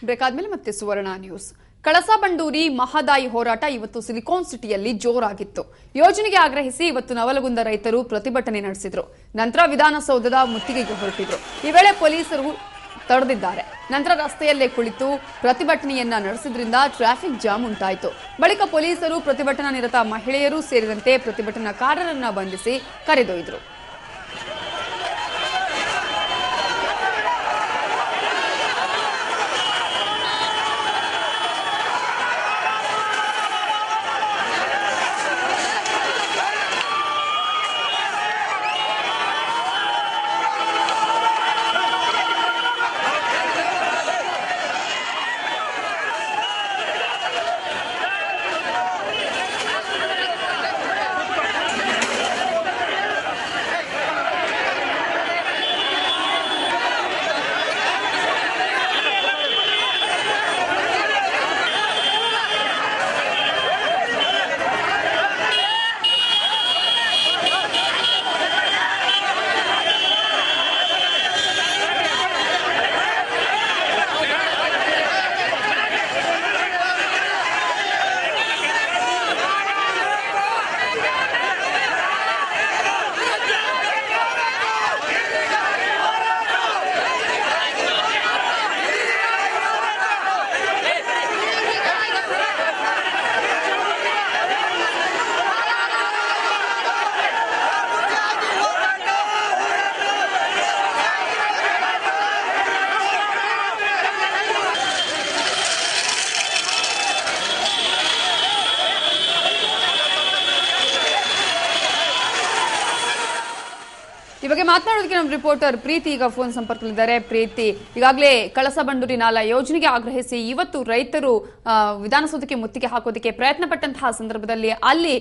Break ಆದ್ಮೇಲೆ ಮತ್ತೆ ಸುವರ್ಣ news. Kalasa Banduri Mahadayi ಹೋರಾಟ ಇವತ್ತು ಸಿಲಿಕಾನ್ ಸಿಟಿಯಲ್ಲಿ ಜೋರಾಗಿತ್ತು. ಯೋಜನೆಗೆ ಆಗ್ರಹಿಸಿ ಇವತ್ತು ನವಲಗುಂದ ರೈತರು ಪ್ರತಿಭಟನೆ ನಡೆಸಿದ್ರು. ನಂತರ ವಿಧಾನಸೌಧದ ಮುತ್ತಿಗೆಗೆ ಹೊರಟಿದ್ರು. ಈ ವೇಳೆ ಪೊಲೀಸರು ತಡೆದಿದ್ದಾರೆ. ನಂತರ ರಸ್ತೆಯಲ್ಲೇ ಕುಳಿತು ಪ್ರತಿಭಟನೆಯನ್ನ ನಡೆಸಿದ್ರಿಂದ ಟ್ರಾಫಿಕ್ ಜಾಮ್ ಉಂಟಾಯಿತು. ಬಳಿಕ ಪೊಲೀಸರು ಪ್ರತಿಭಟನಾ ನಿರತ ಮಹಿಳೆಯರು ಸೇರಿದಂತೆ ಪ್ರತಿಭಟನಾಕಾರರನ್ನ ಬಂಧಿಸಿ ಕರೆದೊಯ್ದರು. ಈ ಬಗ್ಗೆ ಮಾತನಾಡೋದಕ್ಕೆ ನಮ್ಮ ರಿಪೋರ್ಟರ್ ಪ್ರೀತಿ ಈಗ ಫೋನ್ ಸಂಪರ್ಕದಲ್ಲಿದ್ದಾರೆ. ಪ್ರೀತಿ, ಈಗಾಗಲೇ ಕಳಸಾ ಬಂಡೂರಿ ನಾಲಾ ಯೋಜನೆಗೆ ಆಗ್ರಹಿಸಿ ಇವತ್ತು ರೈತರು ವಿಧಾನಸೌಧಕ್ಕೆ ಮುತ್ತಿಗೆ ಹಾಕೋದಕ್ಕೆ ಪ್ರಯತ್ನ ಪಟ್ಟಂತಹ ಸಂದರ್ಭದಲ್ಲಿ ಅಲ್ಲಿ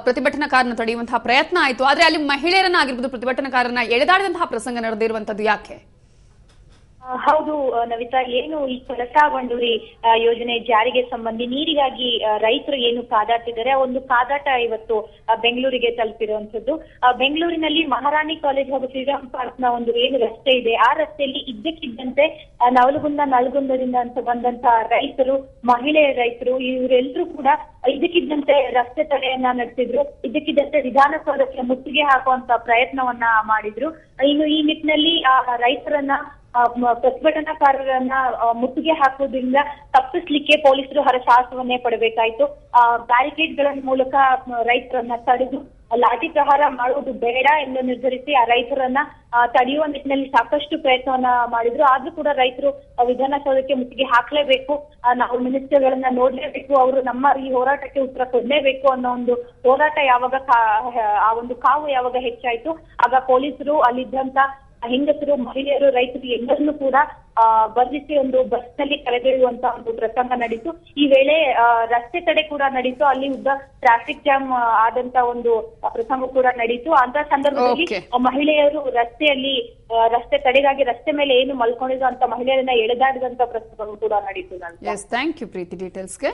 ಪ್ರತಿಭಟನಾಕಾರನ ತಡೆಯುವಂತಹ ಪ್ರಯತ್ನ ಆಯಿತು. ಆದ್ರೆ ಅಲ್ಲಿ ಮಹಿಳೆಯರನ್ನ ಆಗಿರ್ಬೋದು ಪ್ರತಿಭಟನಾಕಾರನ ಎಳೆದಾಡಿದಂತಹ ಪ್ರಸಂಗ ನಡೆದಿರುವಂತದ್ದು ಯಾಕೆ? ಹೌದು ನವಿತಾ, ಏನು ಈ ಕಳಸಾ ಬಂಡೂರಿ ಯೋಜನೆ ಜಾರಿಗೆ ಸಂಬಂಧಿ ನೀರಿಗಾಗಿ ರೈತರು ಏನು ಕಾದಾಡ್ತಿದ್ದಾರೆ, ಆ ಒಂದು ಕಾದಾಟ ಇವತ್ತು ಬೆಂಗಳೂರಿಗೆ ತಲುಪಿರುವಂತದ್ದು. ಬೆಂಗಳೂರಿನಲ್ಲಿ ಮಹಾರಾಣಿ ಕಾಲೇಜ್ ಹಾಗೂ ಶ್ರೀರಾಮ್ ಪಾರ್ಕ್ ನ ಒಂದು ಏನು ರಸ್ತೆ ಇದೆ, ಆ ರಸ್ತೆಯಲ್ಲಿ ಇದ್ದಕ್ಕಿದ್ದಂತೆ ನಳಗುಂದದಿಂದ ಅಂತ ಬಂದಂತ ರೈತರು, ಮಹಿಳೆಯ ರೈತರು ಇವರೆಲ್ಲರೂ ಕೂಡ ಇದಕ್ಕಿದ್ದಂತೆ ರಸ್ತೆ ತಡೆಯನ್ನ ನಡೆಸಿದ್ರು. ಇದಕ್ಕಿದ್ದಂತೆ ವಿಧಾನಸೌಧಕ್ಕೆ ಮುತ್ತಿಗೆ ಹಾಕುವಂತ ಪ್ರಯತ್ನವನ್ನ ಮಾಡಿದ್ರು. ಇನ್ನು ಈ ನಿಟ್ಟಿನಲ್ಲಿ ಆ ರೈತರನ್ನ ಪ್ರತಿಭಟನಾಕಾರರನ್ನ ಮುತ್ತಿಗೆ ಹಾಕೋದ್ರಿಂದ ತಪ್ಪಿಸ್ಲಿಕ್ಕೆ ಪೊಲೀಸರು ಹರಸಾಹಸವನ್ನೇ ಪಡಬೇಕಾಯ್ತು. ಬ್ಯಾರಿಕೇಡ್ ಗಳ ಮೂಲಕ ರೈತರನ್ನ ತಡೆದು ಲಾಠಿ ಪ್ರಹಾರ ಮಾಡುವುದು ಬೇಡ ಎಂದು ನಿರ್ಧರಿಸಿ ಆ ರೈತರನ್ನ ತಡೆಯುವ ನಿಟ್ಟಿನಲ್ಲಿ ಸಾಕಷ್ಟು ಪ್ರಯತ್ನವನ್ನ ಮಾಡಿದ್ರು. ಆದ್ರೂ ಕೂಡ ರೈತರು ವಿಧಾನಸೌಧಕ್ಕೆ ಮುತ್ತಿಗೆ ಹಾಕ್ಲೇಬೇಕು, ನಾವು ಮಿನಿಸ್ಟರ್ಗಳನ್ನ ನೋಡ್ಲೇಬೇಕು, ಅವರು ನಮ್ಮ ಈ ಹೋರಾಟಕ್ಕೆ ಉತ್ತರ ಕೊಡ್ಲೇಬೇಕು ಅನ್ನೋ ಒಂದು ಹೋರಾಟ ಯಾವಾಗ ಆ ಒಂದು ಕಾವು ಯಾವಾಗ ಹೆಚ್ಚಾಯ್ತು, ಆಗ ಪೊಲೀಸರು ಅಲ್ಲಿದ್ದಂತ ಹೆಂಗಸರು, ಮಹಿಳೆಯರು, ರೈತರು ಎಲ್ಲರನ್ನೂ ಕೂಡ ಬಂಧಿಸಿ ಒಂದು ಬಸ್ ನಲ್ಲಿ ಕರೆದೊಯ್ಯುವಂತ ಒಂದು ಪ್ರಸಂಗ ನಡೀತು. ಈ ವೇಳೆ ರಸ್ತೆ ತಡೆ ಕೂಡ ನಡೀತು. ಅಲ್ಲಿ ಉದ್ದ ಟ್ರಾಫಿಕ್ ಜಾಮ್ ಆದಂತ ಒಂದು ಪ್ರಸಂಗ ಕೂಡ ನಡೀತು. ಅಂತ ಸಂದರ್ಭದಲ್ಲಿ ಮಹಿಳೆಯರು ರಸ್ತೆ ತಡೆಗಾಗಿ ರಸ್ತೆ ಮೇಲೆ ಏನು ಮಲ್ಕೊಂಡಿದ್ರು ಅಂತ ಮಹಿಳೆಯರನ್ನ ಎಳೆದಾಡಿದಂತ ಪ್ರಸಂಗ ಕೂಡ ನಡೀತು. Thank you Preethi ಡೀಟೇಲ್ಸ್ಗೆ.